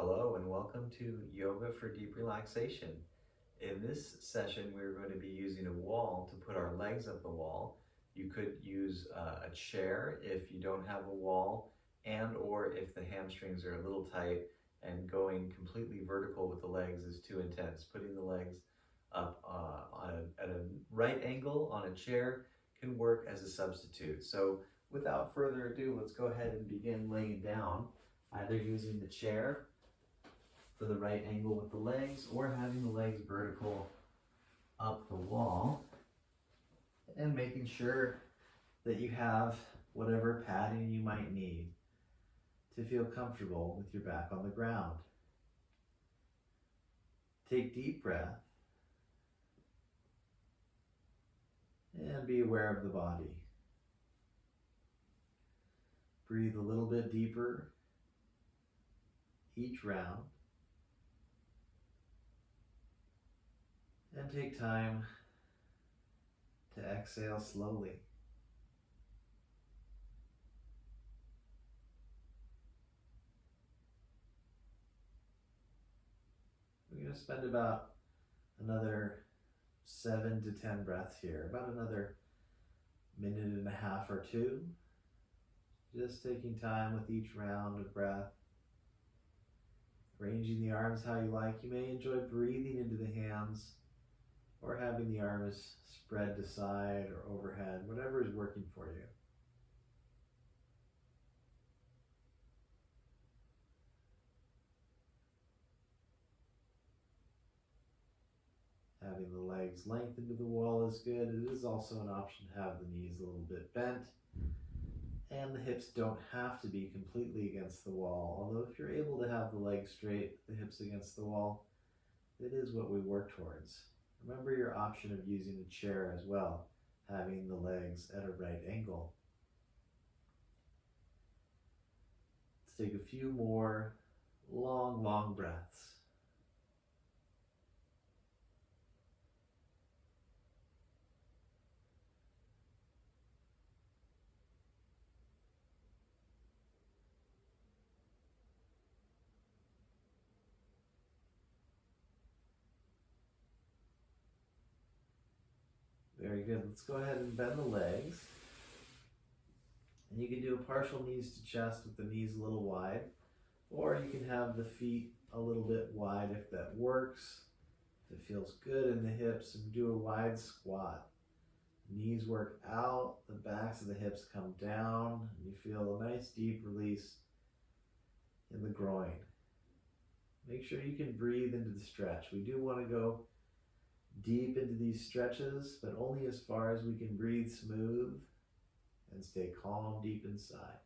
Hello and welcome to Yoga for Deep Relaxation. In this session, we're going to be using a wall to put our legs up the wall. You could use a chair if you don't have a wall, and or if the hamstrings are a little tight and going completely vertical with the legs is too intense. Putting the legs up at a right angle on a chair can work as a substitute. So without further ado, let's go ahead and begin laying down, either using the chair for the right angle with the legs or having the legs vertical up the wall, and making sure that you have whatever padding you might need to feel comfortable with your back on the ground. Take deep breath and be aware of the body. Breathe a little bit deeper each round. And take time to exhale slowly. We're going to spend about another 7 to 10 breaths here, about another minute and a half or two. Just taking time with each round of breath. Arranging the arms how you like. You may enjoy breathing into the hands or having the arms spread to side or overhead, whatever is working for you. Having the legs lengthened to the wall is good. It is also an option to have the knees a little bit bent. And the hips don't have to be completely against the wall. Although if you're able to have the legs straight, the hips against the wall, it is what we work towards. Remember your option of using a chair as well, having the legs at a right angle. Let's take a few more long breaths. Very good. Let's go ahead and bend the legs. And you can do a partial knees to chest with the knees a little wide, or you can have the feet a little bit wide if that works. If it feels good in the hips, and do a wide squat. Knees work out, the backs of the hips come down, and you feel a nice deep release in the groin. Make sure you can breathe into the stretch. We do want to go deep into these stretches, but only as far as we can breathe smooth and stay calm deep inside.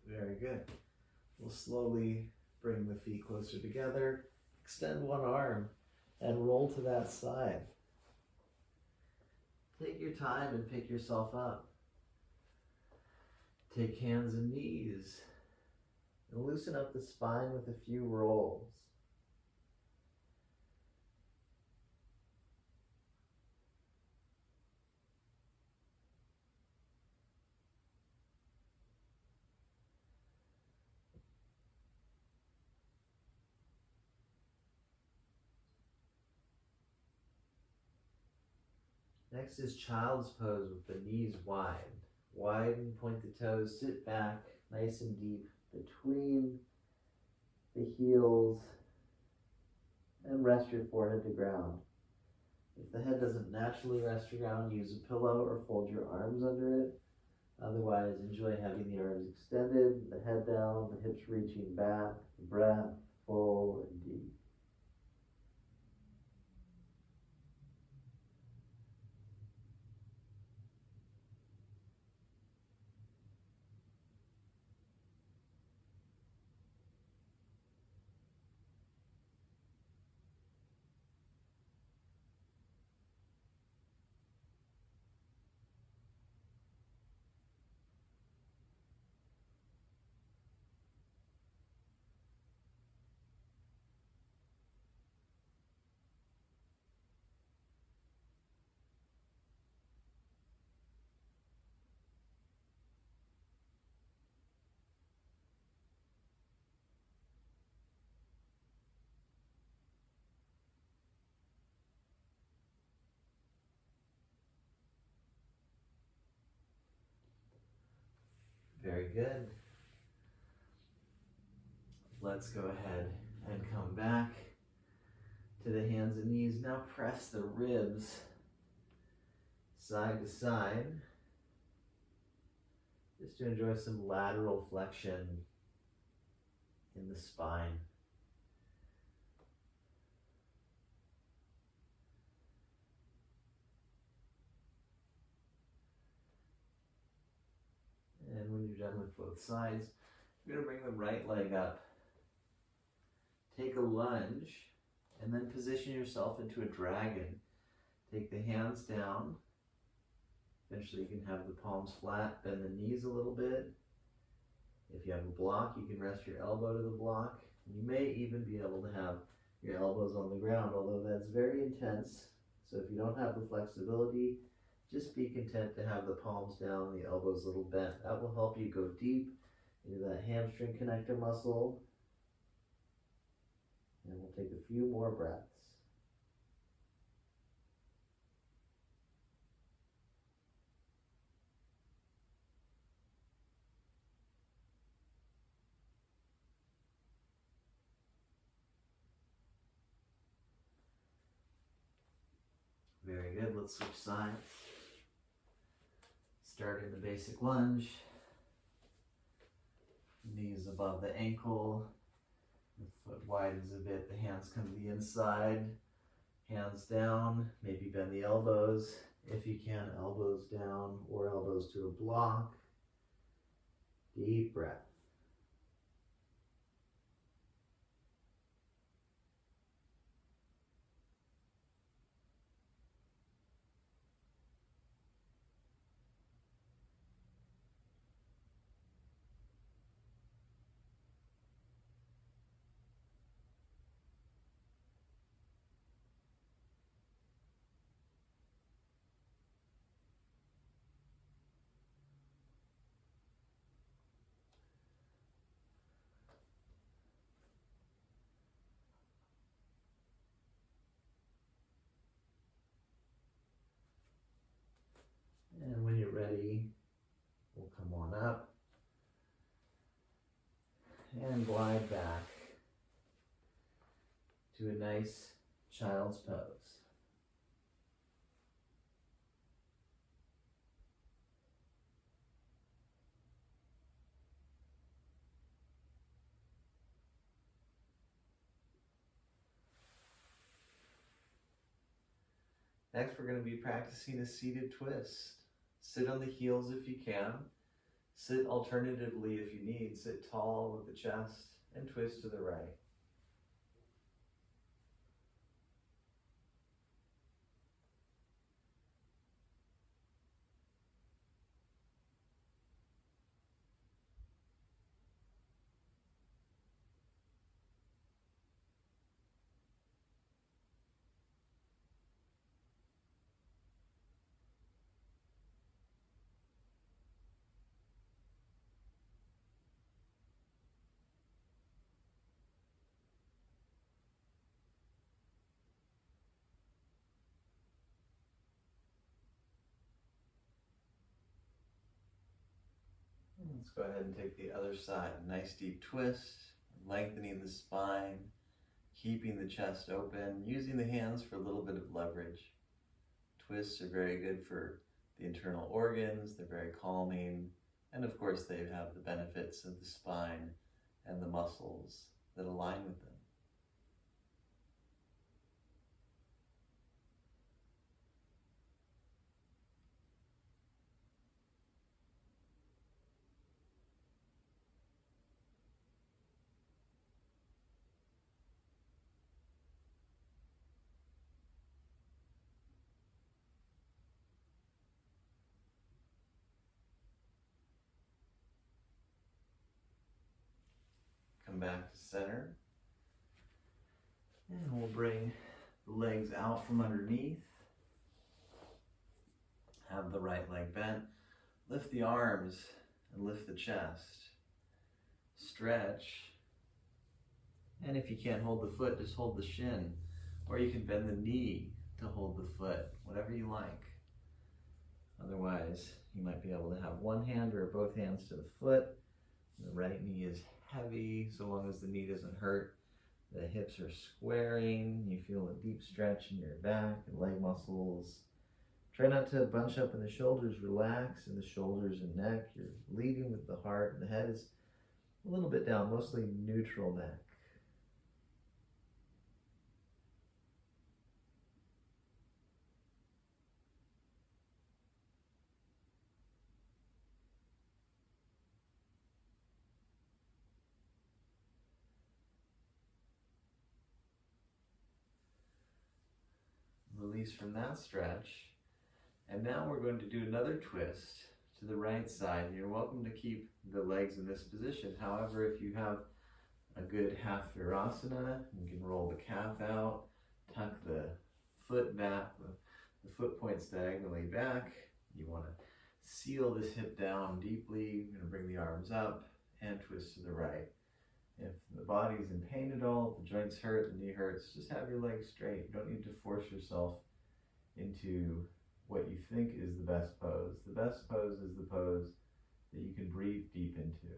Very good. We'll slowly bring the feet closer together, extend one arm, and roll to that side. Take your time and pick yourself up. Take hands and knees, and loosen up the spine with a few rolls. Next is child's pose with the knees wide. Widen, point the toes, sit back nice and deep between the heels, and rest your forehead to ground. If the head doesn't naturally rest to ground, use a pillow or fold your arms under it. Otherwise, enjoy having the arms extended, the head down, the hips reaching back, the breath full and deep. Very good. Let's go ahead and come back to the hands and knees. Now press the ribs side to side, just to enjoy some lateral flexion in the spine. And when you're done with both sides, you're going to bring the right leg up. Take a lunge, and then position yourself into a dragon. Take the hands down. Eventually you can have the palms flat, bend the knees a little bit. If you have a block, you can rest your elbow to the block. You may even be able to have your elbows on the ground, although that's very intense. So if you don't have the flexibility, just be content to have the palms down, the elbows a little bent. That will help you go deep into that hamstring connector muscle. And we'll take a few more breaths. Very good. Let's switch sides. Start in the basic lunge. Knees above the ankle. The foot widens a bit. The hands come to the inside. Hands down. Maybe bend the elbows. If you can, elbows down or elbows to a block. Deep breath. And when you're ready, we'll come on up and glide back to a nice child's pose. Next, we're going to be practicing a seated twist. Sit on the heels if you can. Sit alternatively if you need. Sit tall with the chest and twist to the right. Let's go ahead and take the other side. Nice deep twist. lengthening the spine, keeping the chest open, using the hands for a little bit of leverage. Twists are very good for the internal organs, they're very calming, and of course they have the benefits of the spine and the muscles that align with them. Come back to center. And we'll bring the legs out from underneath. Have the right leg bent. Lift the arms and lift the chest. Stretch. And if you can't hold the foot, just hold the shin. Or you can bend the knee to hold the foot, whatever you like. Otherwise, you might be able to have one hand or both hands to the foot. The right knee is heavy, so long as the knee doesn't hurt. The hips are squaring. You feel a deep stretch in your back and leg muscles. Try not to bunch up in the shoulders. Relax in the shoulders and neck. You're leading with the heart. The head is a little bit down, mostly neutral neck. Release from that stretch. And now we're going to do another twist to the right side. You're welcome to keep the legs in this position. However, if you have a good half virasana, you can roll the calf out, tuck the foot back, the foot points diagonally back. You want to seal this hip down deeply. You're going to bring the arms up and twist to the right. If the body's in pain at all, if the joints hurt, the knee hurts, just have your legs straight. You don't need to force yourself into what you think is the best pose. The best pose is the pose that you can breathe deep into.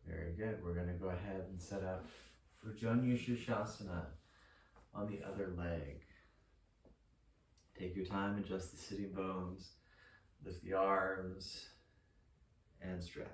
Very good. We're going to go ahead and set up for Janu Shirshasana on the other leg. Take your time, adjust the sitting bones, lift the arms, and stretch.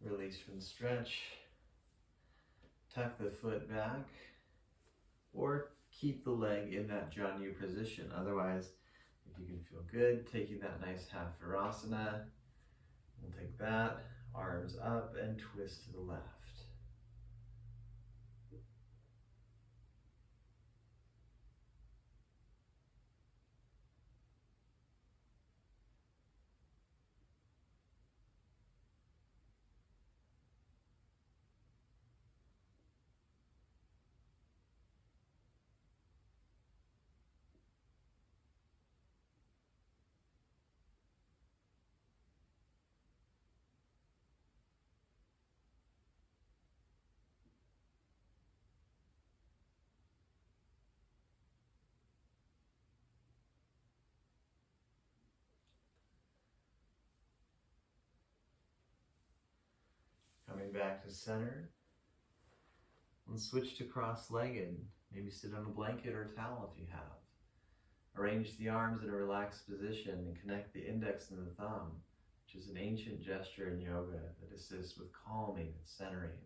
Release from the stretch. Tuck the foot back, or keep the leg in that Janu position. Otherwise, if you can feel good, taking that nice half virasana, we'll take that, arms up and twist to the left. Coming back to center. And switch to cross-legged. Maybe sit on a blanket or towel if you have. Arrange the arms in a relaxed position and connect the index and the thumb, which is an ancient gesture in yoga that assists with calming and centering.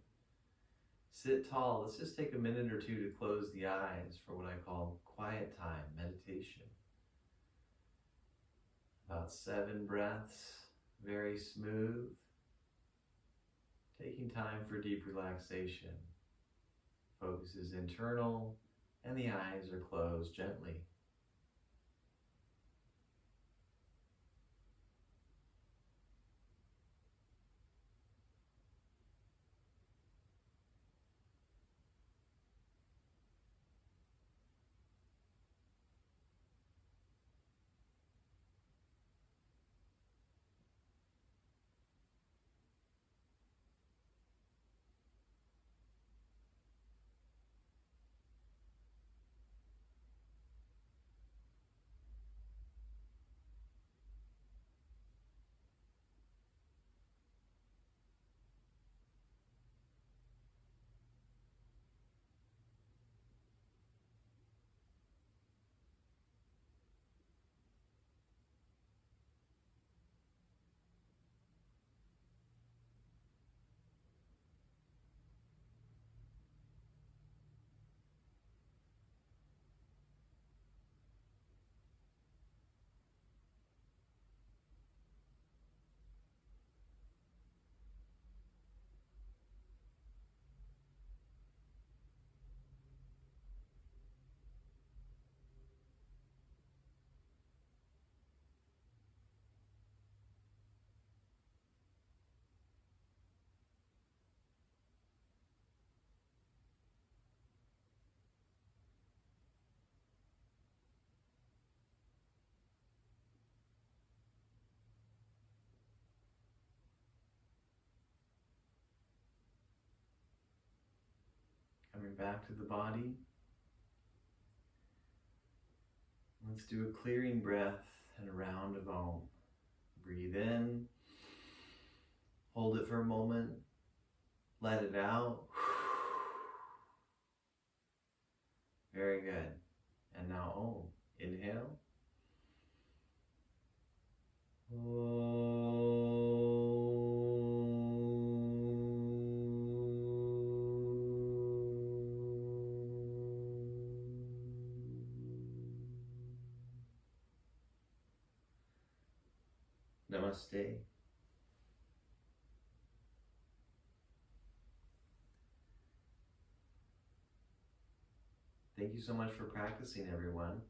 Sit tall. Let's just take a minute or two to close the eyes for what I call quiet time, meditation. About 7 breaths, very smooth. Taking time for deep relaxation. Focus is internal and the eyes are closed gently. Coming back to the body. Let's do a clearing breath and a round of Om. Breathe in. Hold it for a moment. Let it out. Very good. And now Om. Inhale. Namaste. Thank you so much for practicing, everyone.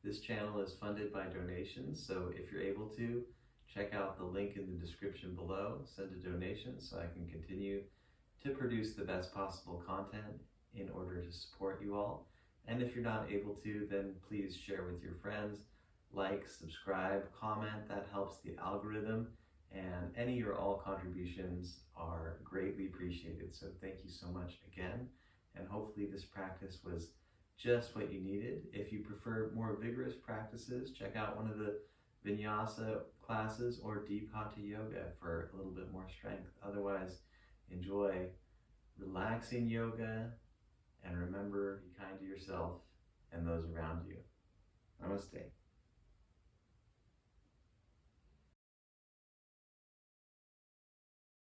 This channel is funded by donations, so if you're able to, check out the link in the description below, send a donation so I can continue to produce the best possible content in order to support you all. And if you're not able to, then please share with your friends, like, subscribe, comment. That helps the algorithm, and any or all contributions are greatly appreciated. So thank you so much again, and hopefully this practice was just what you needed. If you prefer more vigorous practices, check out one of the vinyasa classes or deep hatha yoga for a little bit more strength. Otherwise, enjoy relaxing yoga, and remember, be kind to yourself and those around you. Namaste.